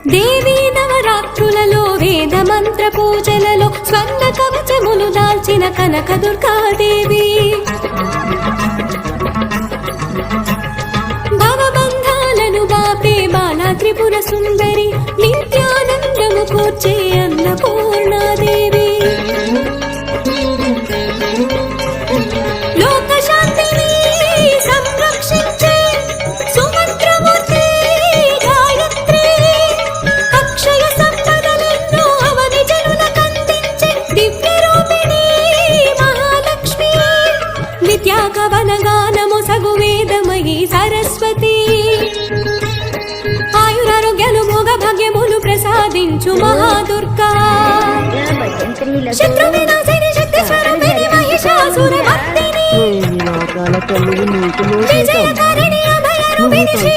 దేవీ నవరాత్రులలో వేద మంత్ర పూజలలో స్వర్ణ కవచములు దాల్చిన కనక దుర్గాదేవి భవబంధాలను బాపే బాలా త్రిపుర సుందరి నిత్యానందము కూర్చే అన్నపూర్ణాదేవి లోకశాంతిని సంరక్షించే సుమంత్రమూర్తి గాయత్రి అక్షయ సంపదలెన్నో అవని జనులకందించే దివ్య రూపిణి మహాలక్ష్మి విద్యాకవన గానము సగు వేదమయీ సరస్వతి ఆయురారోగ్యాలు భోగ భాగ్యములు ప్రసాదించు మహాదుర్గా శత్రు వినాశిని శక్తి స్వరూపిణి మహిషాసురమర్దిని విజయకారిణి అభయ రూపిణి శ్రీ